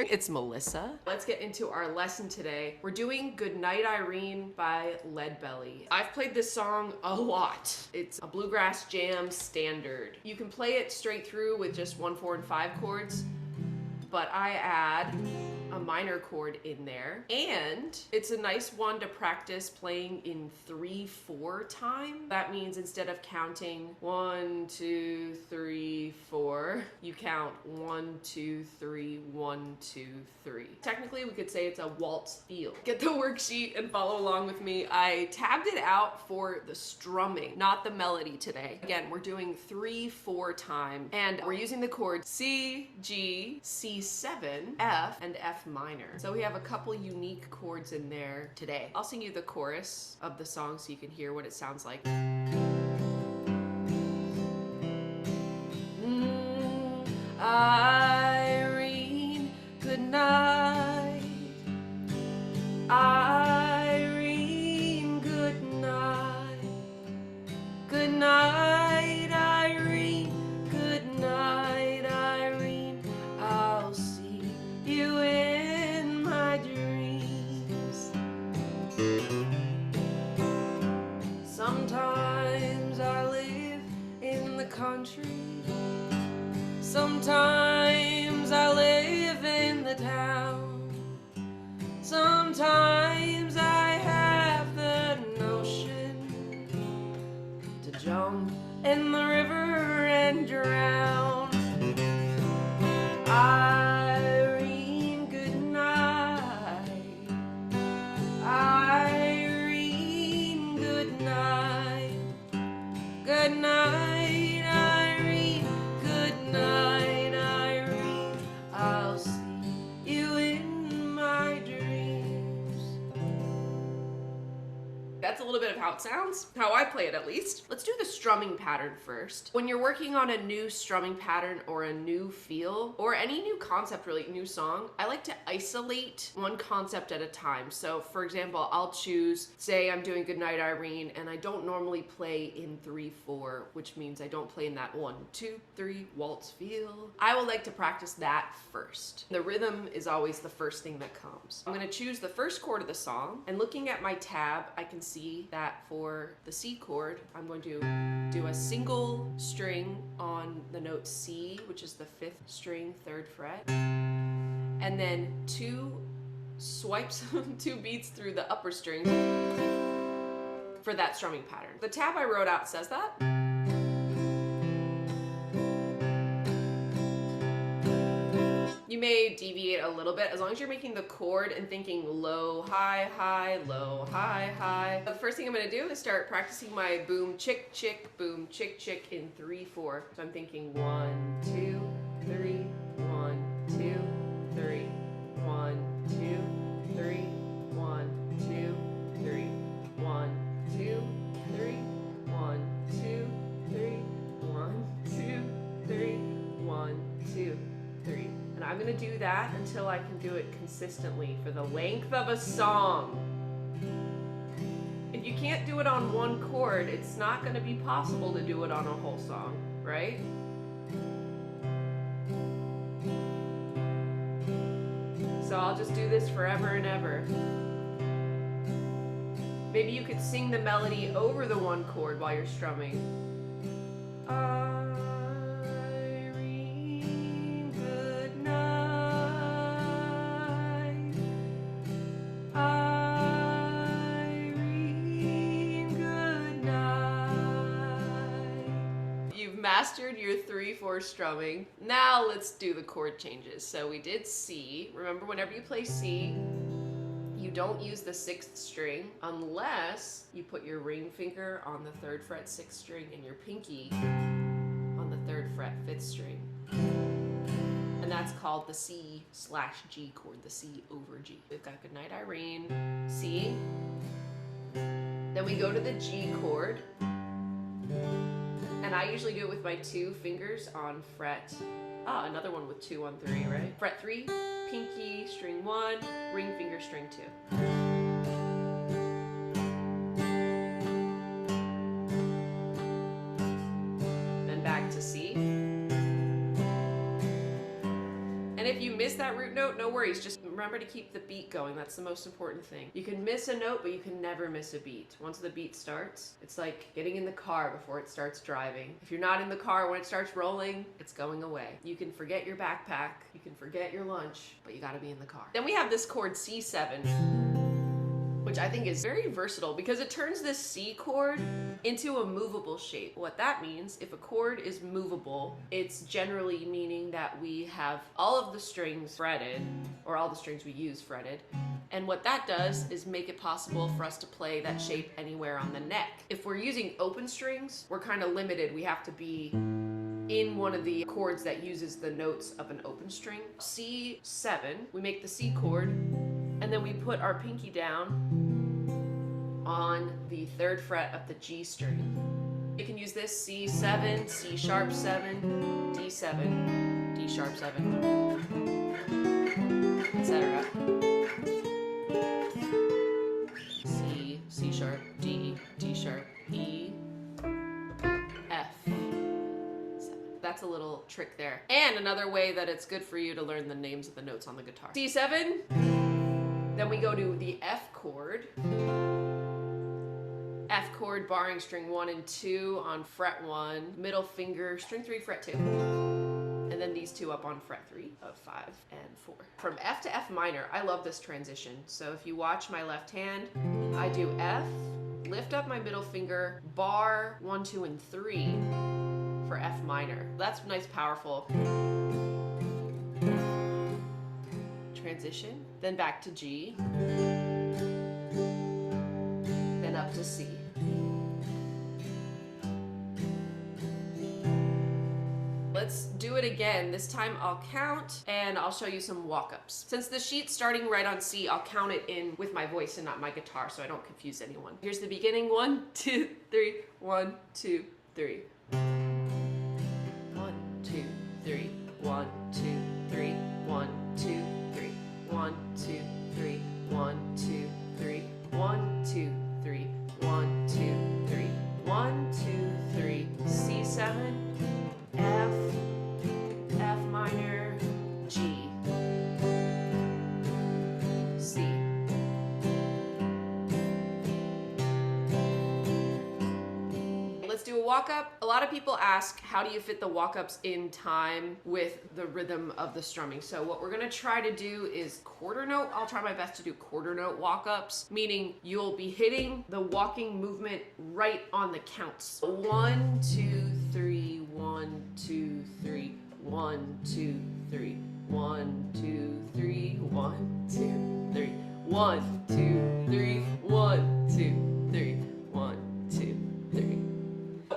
there. It's Melissa. Let's get into our lesson today. We're doing Goodnight Irene by Leadbelly. I've played this song a lot. It's a bluegrass jam standard. You can play it straight through with just 1, 4, and 5 chords, but I add a minor chord in there. And it's a nice one to practice playing in 3/4 time. That means instead of counting 1, 2, 3, 4, you count 1, 2, 3, 1, 2, 3. Technically, we could say it's a waltz feel. Get the worksheet and follow along with me. I tabbed it out for the strumming, not the melody today. Again, we're doing 3/4 time, and we're using the chords C, G, C7, F, and F minor. So we have a couple unique chords in there today. I'll sing you the chorus of the song so you can hear what it sounds like. Irene, good night. Irene, good night. Good night, Irene. Good night, Irene. I'll see you in my dreams. Sometimes I live in the country. Sometimes I live in the town. Sometimes I have the notion to jump in the river and drown. Irene, good night. Irene, good night. Good night, Irene. Good night, Irene. I'll see you in my dreams. That's a little bit of how it sounds, how I play it at least. Let's do the strumming pattern first. When you're working on a new strumming pattern or a new feel, or any new concept, really, new song, I like to isolate one concept at a time. So for example, I'll choose, say I'm doing Goodnight Irene, and I don't normally play in 3/4, which means I don't play in that 1, 2, 3 waltz feel. I would like to practice that first. The rhythm is always the first thing that comes. I'm gonna choose the first chord of the song, and looking at my tab, I can see that for the C chord, I'm going to do a single string on the note C, which is the 5th string, 3rd fret, and then 2 swipes, 2 beats through the upper strings for that strumming pattern. The tab I wrote out says that. You may deviate a little bit as long as you're making the chord and thinking low, high, high, low, high, high. The first thing I'm gonna do is start practicing my boom, chick, chick, boom, chick, chick in 3/4. So I'm thinking 1, 2, 3, 1, 2, 3, 1, 2, 3, 1, 2, 3, 1, 2, 3, 1, 2, 3, 1, 2, 3, 1, 2, 3. And I'm gonna do that until I can do it consistently for the length of a song. If you can't do it on one chord, it's not gonna be possible to do it on a whole song, right? So I'll just do this forever and ever. Maybe you could sing the melody over the one chord while you're strumming. Irene, good night. Irene, good night. You've mastered your 3/4 strumming. Now let's do the chord changes. So we did C. Remember, whenever you play C, you don't use the 6th string unless you put your ring finger on the 3rd fret 6th string and your pinky on the 3rd fret 5th string. And that's called the C/G chord, the C over G. We've got Goodnight Irene, C. Then we go to the G chord. And I usually do it with my 2 fingers on fret, another one with 2 on 3, right? Fret 3, pinky, string 1, ring finger, string 2. Then back to C. And if you miss that root note, no worries. Just remember to keep the beat going. That's the most important thing. You can miss a note, but you can never miss a beat. Once the beat starts, it's like getting in the car before it starts driving. If you're not in the car when it starts rolling, it's going away. You can forget your backpack, you can forget your lunch, but you gotta be in the car. Then we have this chord C7, which I think is very versatile because it turns this C chord into a movable shape. What that means, if a chord is movable, it's generally meaning that we have all of the strings fretted, or all the strings we use fretted, and what that does is make it possible for us to play that shape anywhere on the neck. If we're using open strings, we're kind of limited. We have to be in one of the chords that uses the notes of an open string. C7, we make the C chord, and then we put our pinky down on the 3rd fret of the G string. You can use this C7, C sharp 7, D7, D sharp 7, etc. C, C sharp, D, D sharp, E, F. That's a little trick there. And another way that it's good for you to learn the names of the notes on the guitar. C7, then we go to the F chord. F chord, barring string 1 and 2 on fret 1, middle finger, string 3, fret 2. And then these two up on fret 3 of 5 and 4. From F to F minor, I love this transition. So if you watch my left hand, I do F, lift up my middle finger, bar 1, 2, and 3 for F minor. That's nice, powerful transition. Then back to G, then up to C. Let's do it again. This time I'll count and I'll show you some walk-ups. Since the sheet's starting right on C, I'll count it in with my voice and not my guitar so I don't confuse anyone. Here's the beginning. 1, 2, 3. 1, 2, 3. 1, 2, 3. 1, 2, 3. 1, 2, 3. 1, 2, 3. 1, 2, 3. 1, 2, 3. 1, 2, 3. 1, 2, 3. C7. F, F minor, G, C. Let's do a walk-up. A lot of people ask, how do you fit the walk-ups in time with the rhythm of the strumming? So what we're gonna try to do is quarter note. I'll try my best to do quarter note walk-ups, meaning you'll be hitting the walking movement right on the counts. 1, 2, 3, 1, 2, 3, 1, 2, 3, 1, 2, 3, 1, 2, 3, 1, 2, 3, 1, 2, 3, 1, 2, 3.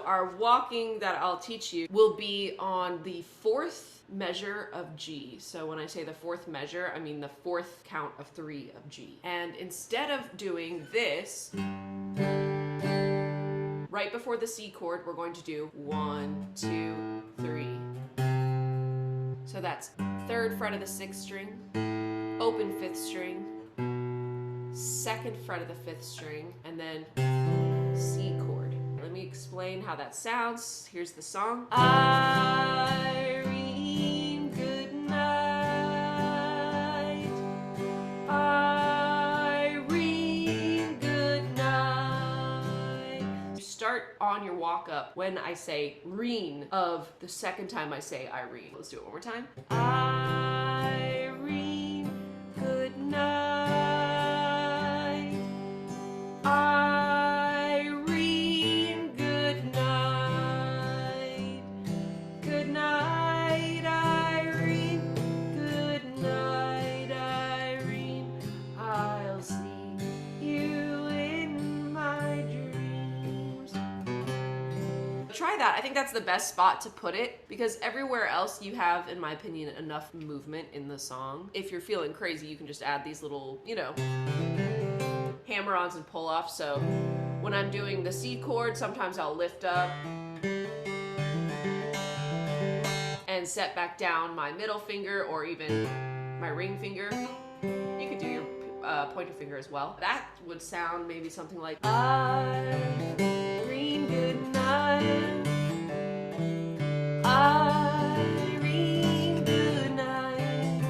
Our walking that I'll teach you will be on the 4th measure of G. So when I say the 4th measure, I mean the 4th count of 3 of G. And instead of doing this, right before the C chord, we're going to do 1, 2, 3. So that's 3rd fret of the 6th string, open 5th string, 2nd fret of the 5th string, and then C chord. Let me explain how that sounds. Here's the song. Irene, good night. Irene, good night. You start on your walk up when I say Reen of the 2nd time I say Irene. Let's do it one more time. Irene, good night. Irene, good night. Good night, Irene. Good night, Irene. I'll see you in my dreams. Try that. I think that's the best spot to put it because everywhere else you have, in my opinion, enough movement in the song. If you're feeling crazy, you can just add these little, hammer-ons and pull-offs. So when I'm doing the C chord, sometimes I'll lift up and set back down my middle finger or even my ring finger. You could do your pointer finger as well. That would sound maybe something like Irene, good night. Irene, good night.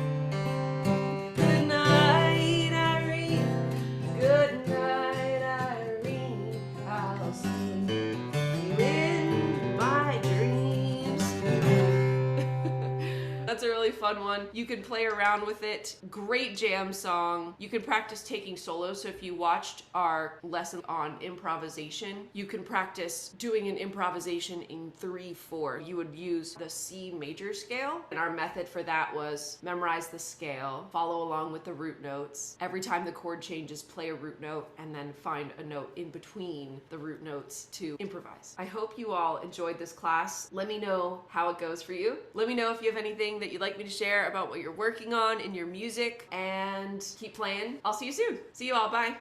That's a really fun one. You can play around with it. Great jam song. You can practice taking solos. So if you watched our lesson on improvisation, you can practice doing an improvisation in 3/4. You would use the C major scale. And our method for that was memorize the scale, follow along with the root notes. Every time the chord changes, play a root note, and then find a note in between the root notes to improvise. I hope you all enjoyed this class. Let me know how it goes for you. Let me know if you have anything that you'd like me to share about what you're working on in your music, and keep playing. I'll see you soon. See you all. Bye.